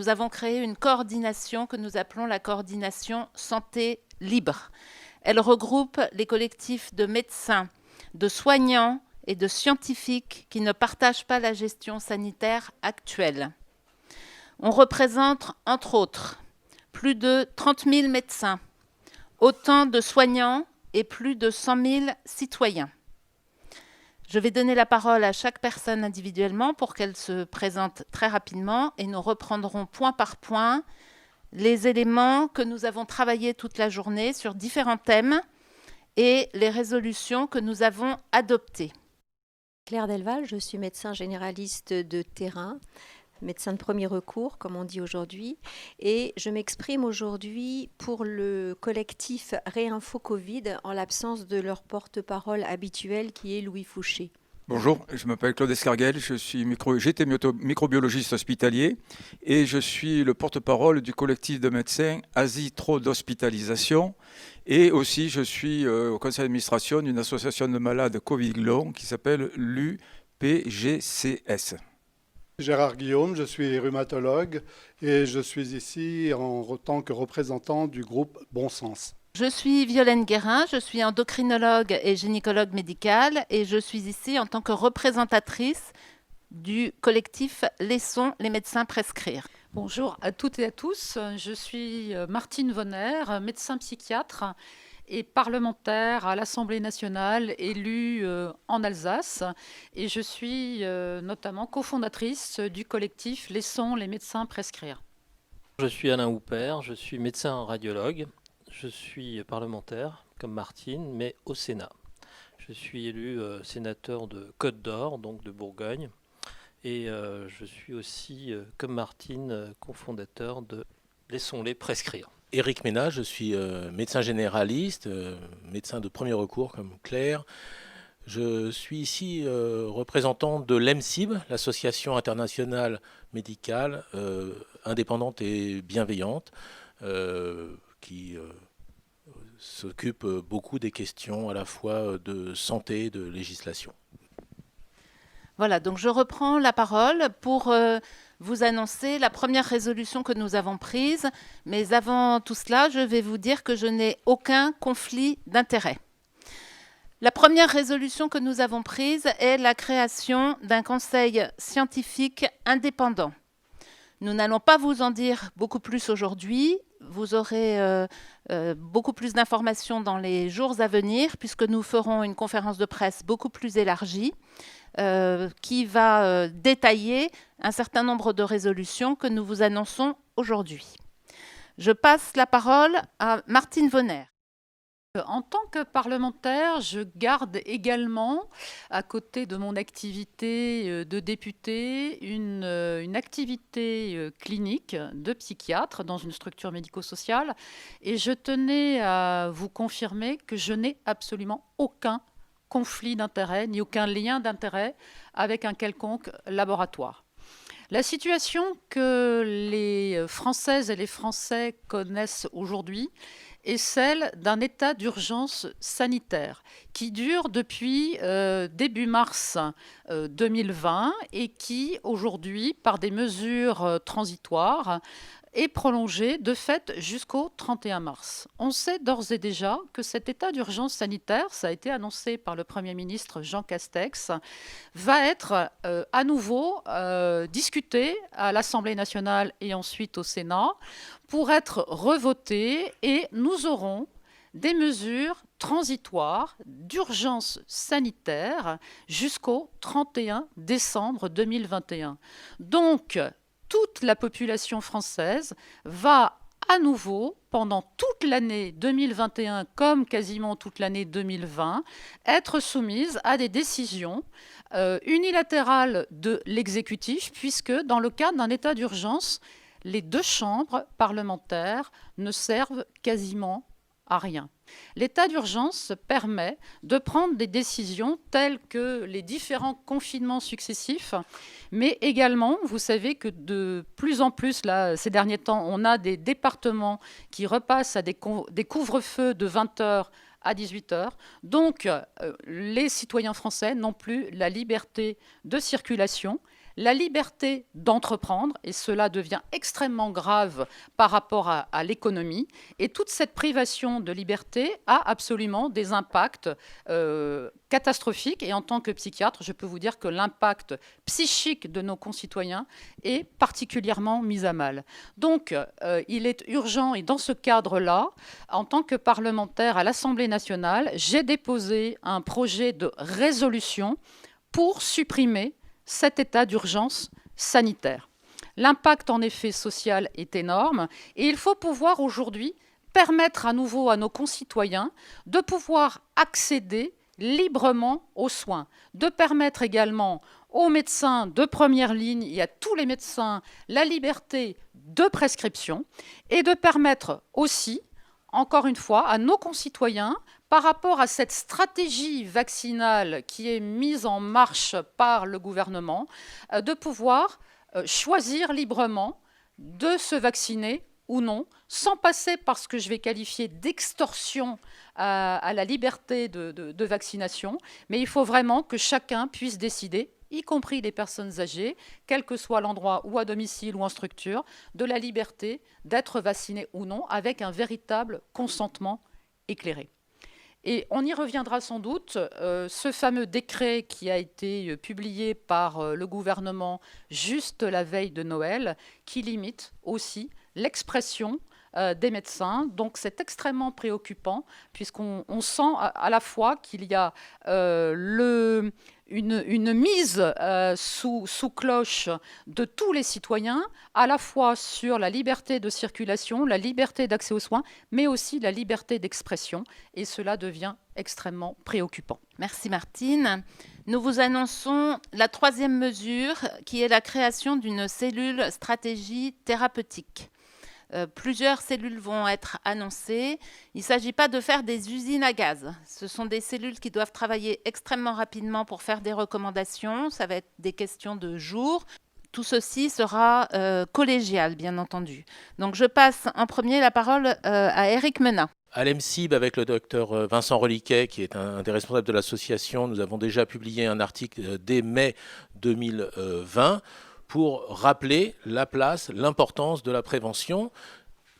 nous avons créé une coordination que nous appelons la coordination santé libre. Elle regroupe les collectifs de médecins, de soignants et de scientifiques qui ne partagent pas la gestion sanitaire actuelle. On représente, entre autres, plus de 30 000 médecins, autant de soignants et plus de 100 000 citoyens. Je vais donner la parole à chaque personne individuellement pour qu'elle se présente très rapidement et nous reprendrons point par point les éléments que nous avons travaillés toute la journée sur différents thèmes et les résolutions que nous avons adoptées. Claire Delval, je suis médecin généraliste de terrain, médecin de premier recours, comme on dit aujourd'hui, et je m'exprime aujourd'hui pour le collectif Réinfo Covid en l'absence de leur porte-parole habituel qui est Louis Fouché. Bonjour, je m'appelle Claude Escarguel, j'étais microbiologiste hospitalier et je suis le porte-parole du collectif de médecins Asie Trop d'Hospitalisation et aussi je suis au conseil d'administration d'une association de malades Covid long qui s'appelle l'UPGCS. Gérard Guillaume, je suis rhumatologue et je suis ici en tant que représentant du groupe Bon Sens. Je suis Violaine Guérin, je suis endocrinologue et gynécologue médicale et je suis ici en tant que représentatrice du collectif Laissons les médecins prescrire. Bonjour à toutes et à tous, je suis Martine Vonner, médecin psychiatre et parlementaire à l'Assemblée nationale, élue en Alsace. Et je suis notamment cofondatrice du collectif Laissons les médecins prescrire. Je suis Alain Houpert, je suis médecin radiologue. Je suis parlementaire, comme Martine, mais au Sénat. Je suis élu sénateur de Côte d'Or, donc de Bourgogne. Et je suis aussi, comme Martine, cofondateur de Laissons-les prescrire. Éric Ménage, je suis médecin généraliste, médecin de premier recours comme Claire. Je suis ici représentant de l'EMSIB, l'association internationale médicale indépendante et bienveillante, qui s'occupe beaucoup des questions à la fois de santé et de législation. Voilà, donc je reprends la parole pour vous annoncer la première résolution que nous avons prise. Mais avant tout cela, je vais vous dire que je n'ai aucun conflit d'intérêts. La première résolution que nous avons prise est la création d'un conseil scientifique indépendant. Nous n'allons pas vous en dire beaucoup plus aujourd'hui. Vous aurez beaucoup plus d'informations dans les jours à venir puisque nous ferons une conférence de presse beaucoup plus élargie qui va détailler un certain nombre de résolutions que nous vous annonçons aujourd'hui. Je passe la parole à Martine Vonner. En tant que parlementaire, je garde également, à côté de mon activité de députée, une activité clinique de psychiatre dans une structure médico-sociale. Et je tenais à vous confirmer que je n'ai absolument aucun conflit d'intérêt, ni aucun lien d'intérêt avec un quelconque laboratoire. La situation que les Françaises et les Français connaissent aujourd'hui est celle d'un état d'urgence sanitaire qui dure depuis début mars 2020 et qui, aujourd'hui, par des mesures transitoires, est prolongé de fait jusqu'au 31 mars. On sait d'ores et déjà que cet état d'urgence sanitaire, ça a été annoncé par le Premier ministre Jean Castex, va être à nouveau discuté à l'Assemblée nationale et ensuite au Sénat pour être revoté et nous aurons des mesures transitoires d'urgence sanitaire jusqu'au 31 décembre 2021. Donc, toute la population française va à nouveau, pendant toute l'année 2021 comme quasiment toute l'année 2020, être soumise à des décisions unilatérales de l'exécutif, puisque dans le cadre d'un état d'urgence, les deux chambres parlementaires ne servent quasiment à rien. L'état d'urgence permet de prendre des décisions telles que les différents confinements successifs, mais également, vous savez que de plus en plus, là, ces derniers temps, on a des départements qui repassent à des couvre-feux de 20h à 18h. Donc, les citoyens français n'ont plus la liberté de circulation. la liberté d'entreprendre, et cela devient extrêmement grave par rapport à l'économie, et toute cette privation de liberté a absolument des impacts catastrophiques, et en tant que psychiatre, je peux vous dire que l'impact psychique de nos concitoyens est particulièrement mis à mal. Donc, il est urgent, et dans ce cadre-là, en tant que parlementaire à l'Assemblée nationale, j'ai déposé un projet de résolution pour supprimer cet état d'urgence sanitaire. L'impact en effet social est énorme et il faut pouvoir aujourd'hui permettre à nouveau à nos concitoyens de pouvoir accéder librement aux soins, de permettre également aux médecins de première ligne et à tous les médecins la liberté de prescription et de permettre aussi, encore une fois, à nos concitoyens, par rapport à cette stratégie vaccinale qui est mise en marche par le gouvernement, de pouvoir choisir librement de se vacciner ou non, sans passer par ce que je vais qualifier d'extorsion à la liberté de vaccination. Mais il faut vraiment que chacun puisse décider, y compris les personnes âgées, quel que soit l'endroit, ou à domicile ou en structure, de la liberté d'être vacciné ou non, avec un véritable consentement éclairé. Et on y reviendra sans doute, ce fameux décret qui a été publié par le gouvernement juste la veille de Noël, qui limite aussi l'expression des médecins. Donc c'est extrêmement préoccupant, puisqu'on sent à la fois qu'il y a une mise sous cloche de tous les citoyens, à la fois sur la liberté de circulation, la liberté d'accès aux soins, mais aussi la liberté d'expression. Et cela devient extrêmement préoccupant. Merci Martine. Nous vous annonçons la troisième mesure, qui est la création d'une cellule stratégie thérapeutique. Plusieurs cellules vont être annoncées. Il ne s'agit pas de faire des usines à gaz. Ce sont des cellules qui doivent travailler extrêmement rapidement pour faire des recommandations. Ça va être des questions de jours. Tout ceci sera collégial, bien entendu. Donc je passe en premier la parole à Éric Menat. À l'EMSIB, avec le docteur Vincent Reliquet, qui est un des responsables de l'association, nous avons déjà publié un article dès mai 2020 pour rappeler la place, l'importance de la prévention,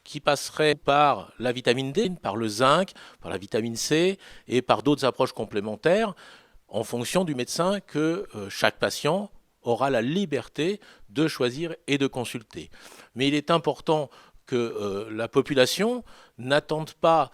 qui passerait par la vitamine D, par le zinc, par la vitamine C et par d'autres approches complémentaires, en fonction du médecin que chaque patient aura la liberté de choisir et de consulter. Mais il est important que la population n'attende pas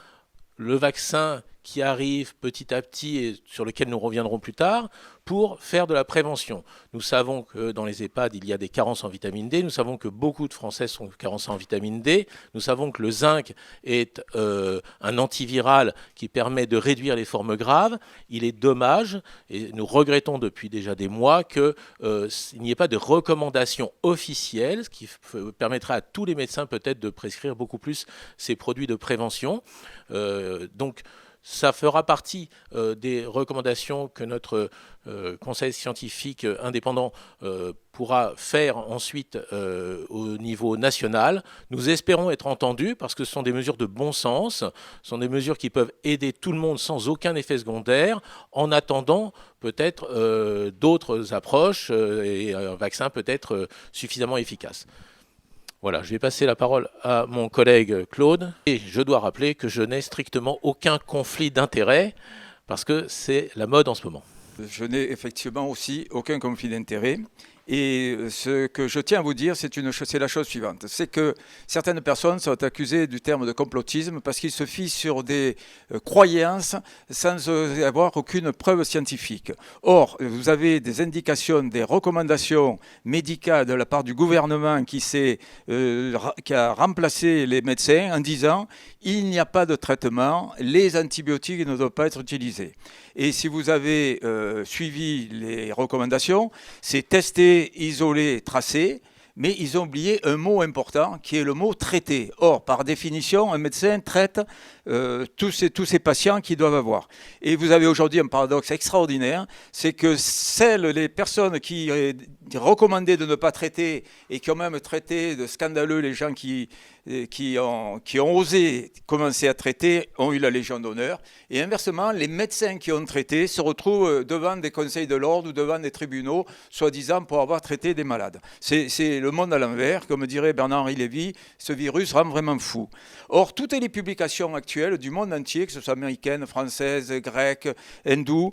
le vaccin qui arrive petit à petit et sur lequel nous reviendrons plus tard, pour faire de la prévention. Nous savons que dans les EHPAD, il y a des carences en vitamine D. Nous savons que beaucoup de Français sont carencés en vitamine D. Nous savons que le zinc est un antiviral qui permet de réduire les formes graves. Il est dommage, et nous regrettons depuis déjà des mois, qu'il n'y ait pas de recommandations officielles, ce qui permettrait à tous les médecins peut-être de prescrire beaucoup plus ces produits de prévention. Donc, ça fera partie des recommandations que notre conseil scientifique indépendant pourra faire ensuite au niveau national. Nous espérons être entendus parce que ce sont des mesures de bon sens, ce sont des mesures qui peuvent aider tout le monde sans aucun effet secondaire, en attendant peut-être d'autres approches et un vaccin peut-être suffisamment efficace. Voilà, je vais passer la parole à mon collègue Claude. Et je dois rappeler que je n'ai strictement aucun conflit d'intérêt parce que c'est la mode en ce moment. Je n'ai effectivement aussi aucun conflit d'intérêt. Et ce que je tiens à vous dire, c'est la chose suivante. C'est que certaines personnes sont accusées du terme de complotisme parce qu'ils se fient sur des croyances sans avoir aucune preuve scientifique. Or, vous avez des indications, des recommandations médicales de la part du gouvernement qui a remplacé les médecins en disant il n'y a pas de traitement, les antibiotiques ne doivent pas être utilisés. Et si vous avez suivi les recommandations, c'est tester, isoler, tracer, mais ils ont oublié un mot important qui est le mot traiter. Or, par définition, un médecin traite tous ces patients qu'ils doivent avoir. Et vous avez aujourd'hui un paradoxe extraordinaire, c'est que les personnes qui recommandé de ne pas traiter et qui ont même traité de scandaleux les gens qui ont osé commencer à traiter ont eu la Légion d'honneur. Et inversement, les médecins qui ont traité se retrouvent devant des conseils de l'ordre ou devant des tribunaux, soi-disant pour avoir traité des malades. C'est le monde à l'envers. Comme dirait Bernard-Henri Lévy, ce virus rend vraiment fou. Or, toutes les publications actuelles du monde entier, que ce soit américaine, française, grecque, hindoue,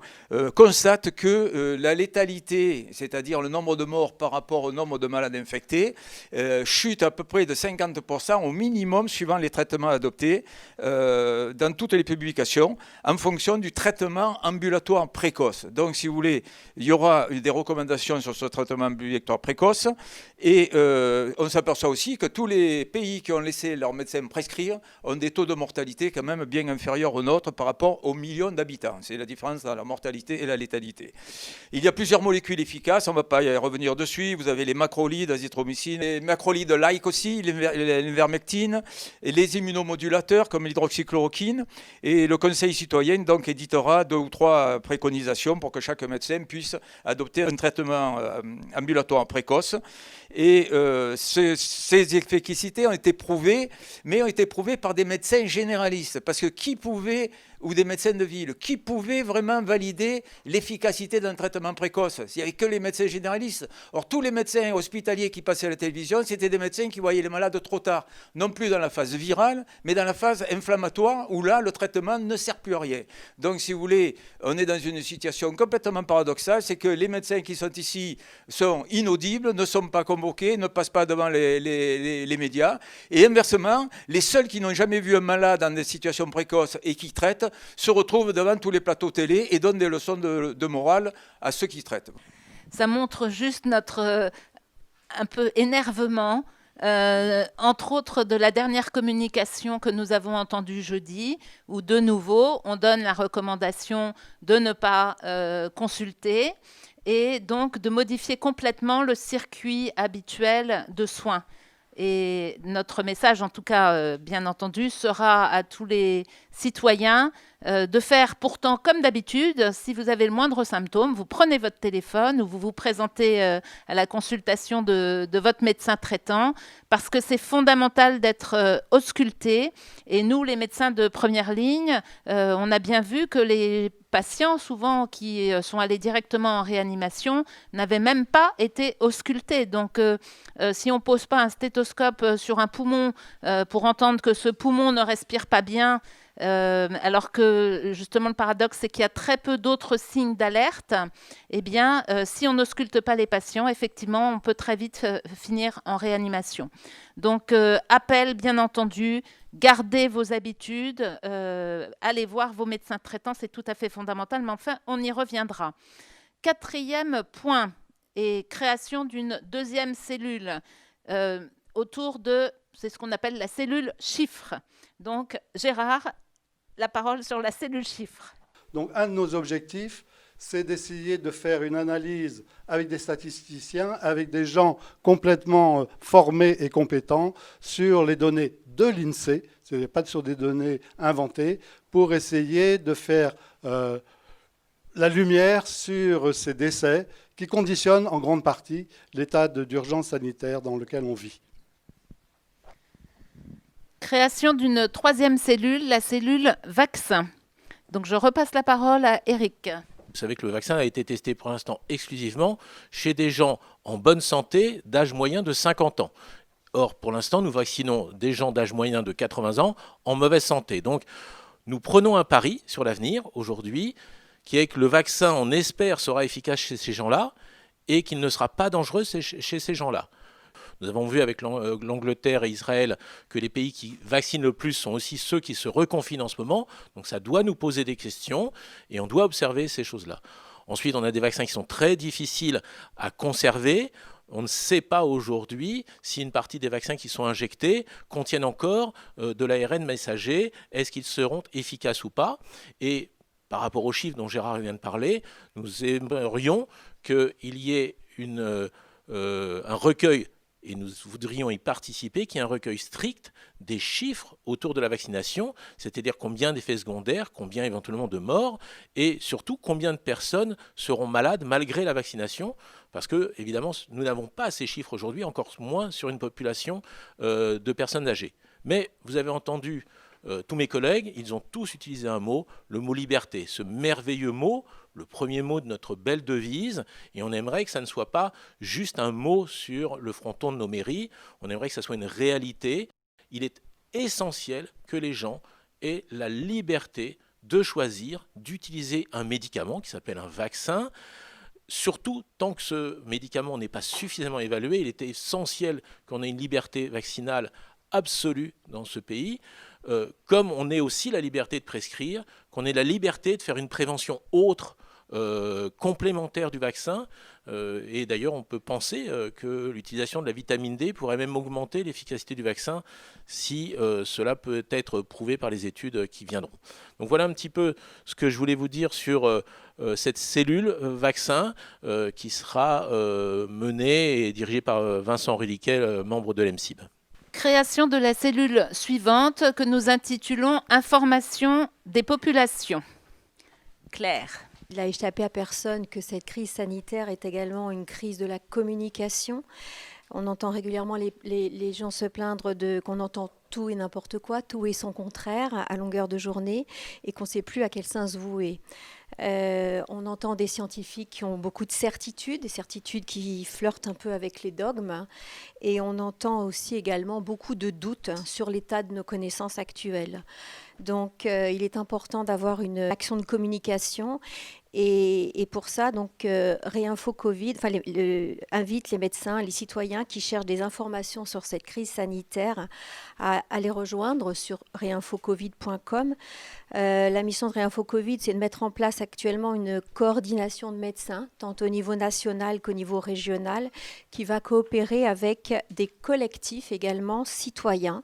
constatent que la létalité, c'est-à-dire le nombre de morts par rapport au nombre de malades infectés, chute à peu près de 50% au minimum suivant les traitements adoptés dans toutes les publications en fonction du traitement ambulatoire précoce. Donc, si vous voulez, il y aura des recommandations sur ce traitement ambulatoire précoce et on s'aperçoit aussi que tous les pays qui ont laissé leurs médecins prescrire ont des taux de mortalité quand même bien inférieurs aux nôtres par rapport aux millions d'habitants. C'est la différence dans la mortalité et la létalité. Il y a plusieurs molécules efficaces, on ne va pas y revenir dessus. Vous avez les macrolides, azithromycine, les macrolides like aussi, l'ivermectine, et les immunomodulateurs comme l'hydroxychloroquine. Et le Conseil citoyen donc éditera 2 ou 3 préconisations pour que chaque médecin puisse adopter un traitement ambulatoire précoce. Et ces efficacités ont été prouvées, mais ont été prouvées par des médecins généralistes. Parce que qui pouvait, ou des médecins de ville, qui pouvait vraiment valider l'efficacité d'un traitement précoce? Il n'y avait que les médecins généralistes. Or, tous les médecins hospitaliers qui passaient à la télévision, c'était des médecins qui voyaient les malades trop tard. Non plus dans la phase virale, mais dans la phase inflammatoire, où là, le traitement ne sert plus à rien. Donc, si vous voulez, on est dans une situation complètement paradoxale, c'est que les médecins qui sont ici sont inaudibles, ne sont pas convoqués, ne passent pas devant les médias. Et inversement, les seuls qui n'ont jamais vu un malade dans des situations précoces et qui traitent, se retrouvent devant tous les plateaux télé et donnent des leçons de morale à ceux qui traitent. Ça montre juste notre un peu énervement, entre autres de la dernière communication que nous avons entendue jeudi, où de nouveau on donne la recommandation de ne pas consulter et donc de modifier complètement le circuit habituel de soins. Et notre message, en tout cas, bien entendu, sera à tous les citoyens de faire pourtant comme d'habitude. Si vous avez le moindre symptôme, vous prenez votre téléphone ou vous vous présentez à la consultation de votre médecin traitant, parce que c'est fondamental d'être ausculté. Et nous, les médecins de première ligne, on a bien vu que les patients, souvent qui sont allés directement en réanimation, n'avaient même pas été auscultés. Donc, si on ne pose pas un stéthoscope sur un poumon pour entendre que ce poumon ne respire pas bien, alors que justement le paradoxe c'est qu'il y a très peu d'autres signes d'alerte, eh bien si on n'ausculte pas les patients, effectivement on peut très vite finir en réanimation. Donc appel bien entendu, gardez vos habitudes, allez voir vos médecins traitants, c'est tout à fait fondamental, mais enfin on y reviendra. 4e point, et création d'une 2e cellule autour de, c'est ce qu'on appelle la cellule chiffre. Donc Gérard, la parole sur la cellule chiffre. Donc un de nos objectifs, c'est d'essayer de faire une analyse avec des statisticiens, avec des gens complètement formés et compétents sur les données de l'INSEE, ce n'est pas sur des données inventées, pour essayer de faire la lumière sur ces décès qui conditionnent en grande partie l'état d'urgence sanitaire dans lequel on vit. Création d'une 3e cellule, la cellule vaccin. Donc je repasse la parole à Eric. Vous savez que le vaccin a été testé pour l'instant exclusivement chez des gens en bonne santé d'âge moyen de 50 ans. Or, pour l'instant, nous vaccinons des gens d'âge moyen de 80 ans en mauvaise santé. Donc, nous prenons un pari sur l'avenir, aujourd'hui, qui est que le vaccin, on espère, sera efficace chez ces gens-là et qu'il ne sera pas dangereux chez ces gens-là. Nous avons vu avec l'Angleterre et Israël que les pays qui vaccinent le plus sont aussi ceux qui se reconfinent en ce moment. Donc ça doit nous poser des questions et on doit observer ces choses-là. Ensuite, on a des vaccins qui sont très difficiles à conserver. On ne sait pas aujourd'hui si une partie des vaccins qui sont injectés contiennent encore de l'ARN messager. Est-ce qu'ils seront efficaces ou pas ? Et par rapport aux chiffres dont Gérard vient de parler, nous aimerions qu'il y ait un recueil et nous voudrions y participer, qu'il y ait un recueil strict des chiffres autour de la vaccination, c'est-à-dire combien d'effets secondaires, combien éventuellement de morts, et surtout combien de personnes seront malades malgré la vaccination, parce que évidemment nous n'avons pas ces chiffres aujourd'hui, encore moins sur une population de personnes âgées. Mais vous avez entendu tous mes collègues, ils ont tous utilisé un mot, le mot liberté, ce merveilleux mot, le premier mot de notre belle devise, et on aimerait que ça ne soit pas juste un mot sur le fronton de nos mairies, on aimerait que ça soit une réalité. Il est essentiel que les gens aient la liberté de choisir, d'utiliser un médicament qui s'appelle un vaccin. Surtout, tant que ce médicament n'est pas suffisamment évalué, il est essentiel qu'on ait une liberté vaccinale absolue dans ce pays, comme on ait aussi la liberté de prescrire, qu'on ait la liberté de faire une prévention autre, complémentaire du vaccin. Et d'ailleurs, on peut penser que l'utilisation de la vitamine D pourrait même augmenter l'efficacité du vaccin si cela peut être prouvé par les études qui viendront. Donc voilà un petit peu ce que je voulais vous dire sur cette cellule vaccin qui sera menée et dirigée par Vincent Rudiquel, membre de l'EMSIB. Création de la cellule suivante que nous intitulons Information des populations. Claire. Il n'a échappé à personne que cette crise sanitaire est également une crise de la communication. On entend régulièrement les gens se plaindre qu'on entend tout et n'importe quoi, tout et son contraire à longueur de journée et qu'on ne sait plus à quel sens vouer. On entend des scientifiques qui ont beaucoup de certitudes, des certitudes qui flirtent un peu avec les dogmes, et on entend aussi également beaucoup de doutes sur l'état de nos connaissances actuelles. Donc il est important d'avoir une action de communication. Et pour ça, donc, Réinfo Covid invite les médecins, les citoyens qui cherchent des informations sur cette crise sanitaire à les rejoindre sur réinfocovid.com. La mission de Réinfo Covid, c'est de mettre en place actuellement une coordination de médecins, tant au niveau national qu'au niveau régional, qui va coopérer avec des collectifs également citoyens,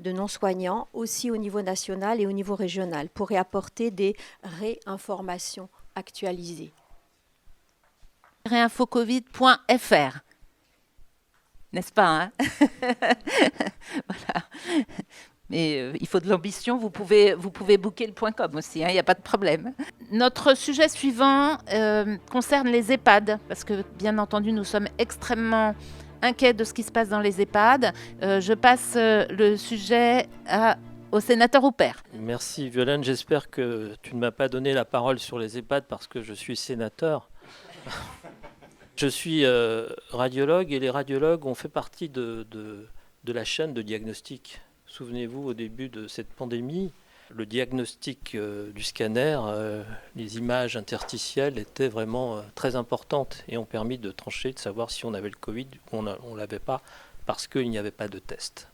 de non-soignants, aussi au niveau national et au niveau régional, pour y apporter des réinformations actualisées. Réinfocovid.fr, n'est-ce pas, hein? Voilà. Mais il faut de l'ambition, vous pouvez booker le .com aussi, il n'y a pas de problème. Notre sujet suivant concerne les EHPAD, parce que bien entendu nous sommes extrêmement inquiets de ce qui se passe dans les EHPAD. Je passe le sujet au sénateur Houpert. Merci Violaine, j'espère que tu ne m'as pas donné la parole sur les EHPAD parce que je suis sénateur. Je suis radiologue et les radiologues ont fait partie de la chaîne de diagnostic. Souvenez-vous, au début de cette pandémie, le diagnostic du scanner, les images interstitielles étaient vraiment très importantes et ont permis de trancher, de savoir si on avait le Covid ou on ne l'avait pas parce qu'il n'y avait pas de test.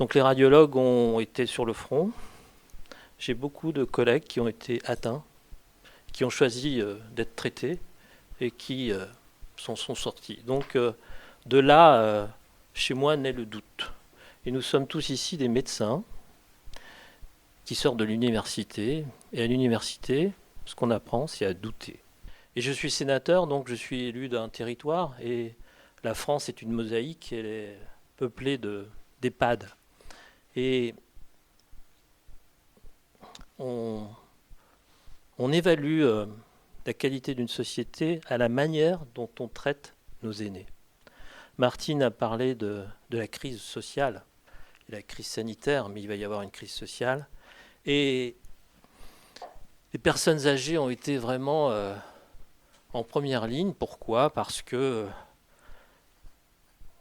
Donc les radiologues ont été sur le front. J'ai beaucoup de collègues qui ont été atteints, qui ont choisi d'être traités et qui s'en sont sortis. Donc de là, chez moi, naît le doute. Et nous sommes tous ici des médecins qui sortent de l'université. Et à l'université, ce qu'on apprend, c'est à douter. Et je suis sénateur, donc je suis élu d'un territoire. Et la France est une mosaïque, elle est peuplée d'EHPAD. Et on évalue la qualité d'une société à la manière dont on traite nos aînés. Martine a parlé de la crise sociale, et la crise sanitaire, mais il va y avoir une crise sociale. Et les personnes âgées ont été vraiment en première ligne. Pourquoi ? Parce que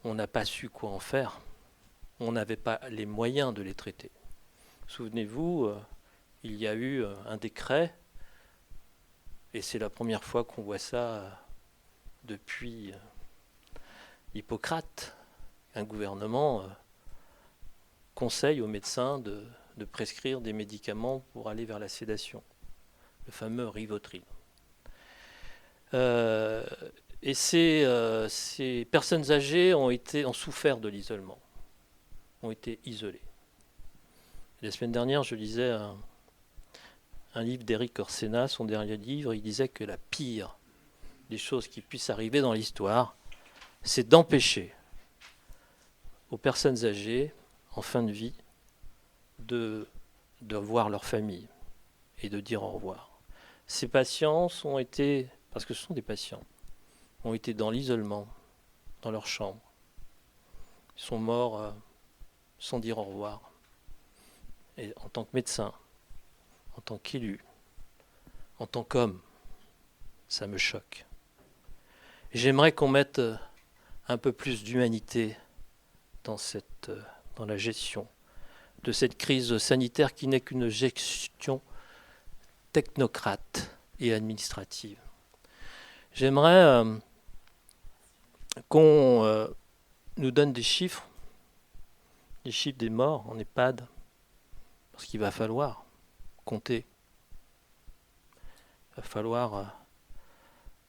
on n'a pas su quoi en faire. On n'avait pas les moyens de les traiter. Souvenez-vous, il y a eu un décret, et c'est la première fois qu'on voit ça depuis Hippocrate. Un gouvernement conseille aux médecins de prescrire des médicaments pour aller vers la sédation, le fameux Rivotril. Et ces personnes âgées ont souffert de l'isolement, ont été isolées. La semaine dernière, je lisais un livre d'Éric Orsena, son dernier livre. Il disait que la pire des choses qui puissent arriver dans l'histoire, c'est d'empêcher aux personnes âgées en fin de vie de voir leur famille et de dire au revoir. Ces patients ont été, parce que ce sont des patients, ont été dans l'isolement, dans leur chambre. Ils sont morts sans dire au revoir. Et en tant que médecin, en tant qu'élu, en tant qu'homme, ça me choque. J'aimerais qu'on mette un peu plus d'humanité dans la gestion de cette crise sanitaire qui n'est qu'une gestion technocrate et administrative. J'aimerais qu'on nous donne des chiffres des morts en EHPAD, parce qu'il va falloir compter. Il va falloir,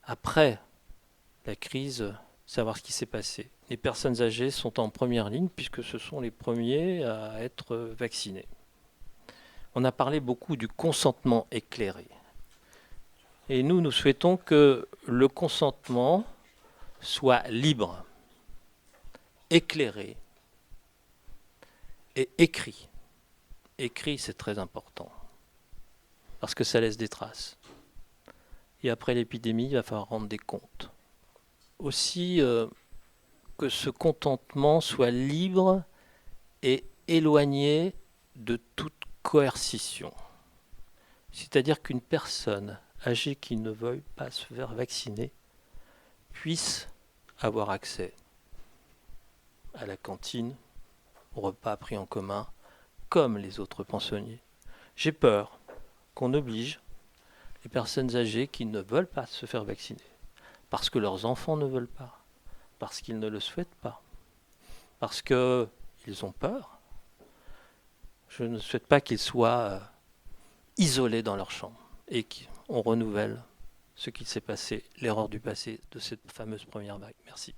après la crise, savoir ce qui s'est passé. Les personnes âgées sont en première ligne puisque ce sont les premiers à être vaccinés. On a parlé beaucoup du consentement éclairé. Et nous souhaitons que le consentement soit libre, éclairé et écrit. Écrit, c'est très important, parce que ça laisse des traces. Et après l'épidémie, il va falloir rendre des comptes. Aussi, que ce consentement soit libre et éloigné de toute coercition. C'est-à-dire qu'une personne âgée qui ne veuille pas se faire vacciner puisse avoir accès à la cantine, au repas pris en commun, comme les autres pensionnaires. J'ai peur qu'on oblige les personnes âgées qui ne veulent pas se faire vacciner, parce que leurs enfants ne veulent pas, parce qu'ils ne le souhaitent pas, parce qu'ils ont peur. Je ne souhaite pas qu'ils soient isolés dans leur chambre et qu'on renouvelle ce qui s'est passé, l'erreur du passé de cette fameuse première vague. Merci.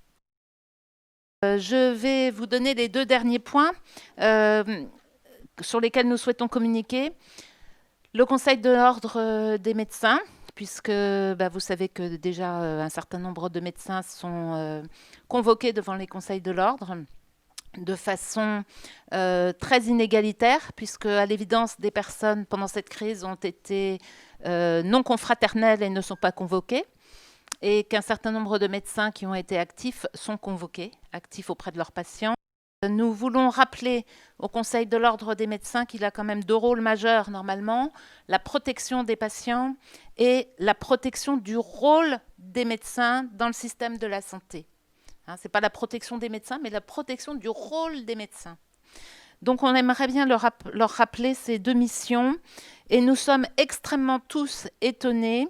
Je vais vous donner les 2 derniers points sur lesquels nous souhaitons communiquer. Le Conseil de l'ordre des médecins, puisque vous savez que déjà un certain nombre de médecins sont convoqués devant les conseils de l'ordre de façon très inégalitaire, puisque à l'évidence des personnes pendant cette crise ont été non confraternelles et ne sont pas convoquées, et qu'un certain nombre de médecins qui ont été actifs sont convoqués, actifs auprès de leurs patients. Nous voulons rappeler au Conseil de l'ordre des médecins qu'il a quand même 2 rôles majeurs normalement, la protection des patients et la protection du rôle des médecins dans le système de la santé. Ce n'est pas la protection des médecins, mais la protection du rôle des médecins. Donc on aimerait bien leur rappeler ces 2 missions, et nous sommes extrêmement tous étonnés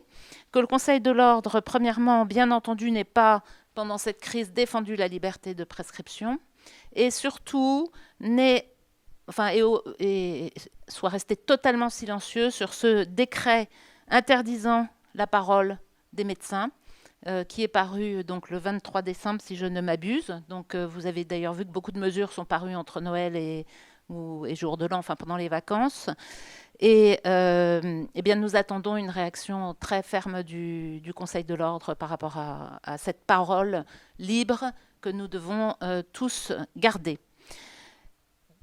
que le Conseil de l'ordre, premièrement, bien entendu, n'ait pas, pendant cette crise, défendu la liberté de prescription, et surtout soit resté totalement silencieux sur ce décret interdisant la parole des médecins, qui est paru donc le 23 décembre, si je ne m'abuse. Donc vous avez d'ailleurs vu que beaucoup de mesures sont parues entre Noël et jour de l'an, pendant les vacances. Et bien, nous attendons une réaction très ferme du Conseil de l'ordre par rapport à cette parole libre que nous devons tous garder.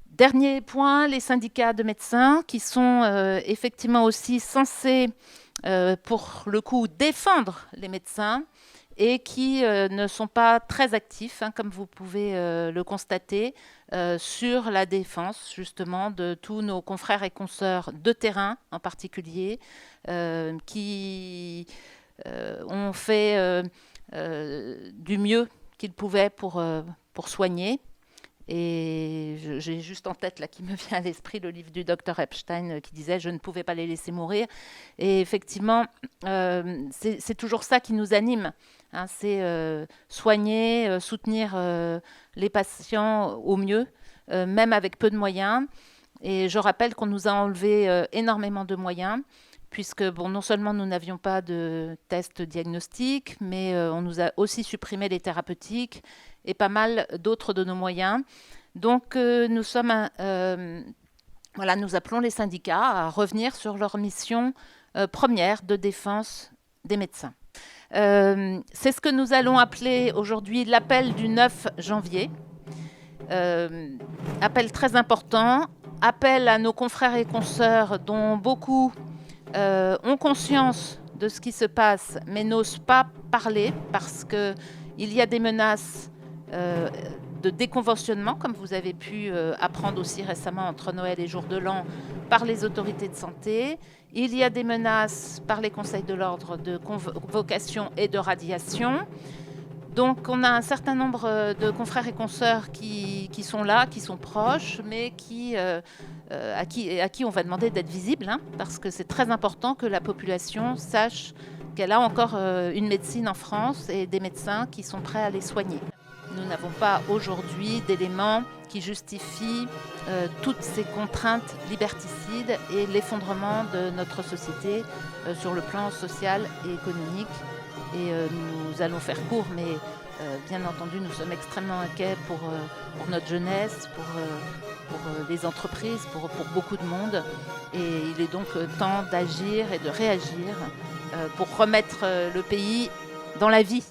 Dernier point, les syndicats de médecins qui sont effectivement aussi censés, pour le coup, défendre les médecins et qui ne sont pas très actifs, comme vous pouvez le constater, sur la défense justement de tous nos confrères et consoeurs de terrain en particulier, qui ont fait du mieux qu'ils pouvaient pour soigner. Et j'ai juste en tête, là, qui me vient à l'esprit, le livre du docteur Epstein qui disait « Je ne pouvais pas les laisser mourir ». Et effectivement, c'est toujours ça qui nous anime. C'est soigner, soutenir les patients au mieux, même avec peu de moyens. Et je rappelle qu'on nous a enlevé énormément de moyens, puisque non seulement nous n'avions pas de tests diagnostiques, mais on nous a aussi supprimé les thérapeutiques et pas mal d'autres de nos moyens. Donc nous appelons les syndicats à revenir sur leur mission première de défense des médecins. C'est ce que nous allons appeler aujourd'hui l'appel du 9 janvier. Appel très important, appel à nos confrères et consoeurs dont beaucoup ont conscience de ce qui se passe, mais n'osent pas parler parce qu'il y a des menaces de déconventionnement, comme vous avez pu apprendre aussi récemment entre Noël et Jour de l'An par les autorités de santé. Il y a des menaces par les conseils de l'ordre de convocation et de radiation. Donc on a un certain nombre de confrères et consoeurs qui sont là, qui sont proches, mais à qui on va demander d'être visible, hein, parce que c'est très important que la population sache qu'elle a encore une médecine en France et des médecins qui sont prêts à les soigner. Nous n'avons pas aujourd'hui d'éléments qui justifient toutes ces contraintes liberticides et l'effondrement de notre société sur le plan social et économique. Et nous allons faire court, mais bien entendu, nous sommes extrêmement inquiets pour notre jeunesse, pour les entreprises, pour beaucoup de monde. Et il est donc temps d'agir et de réagir pour remettre le pays dans la vie.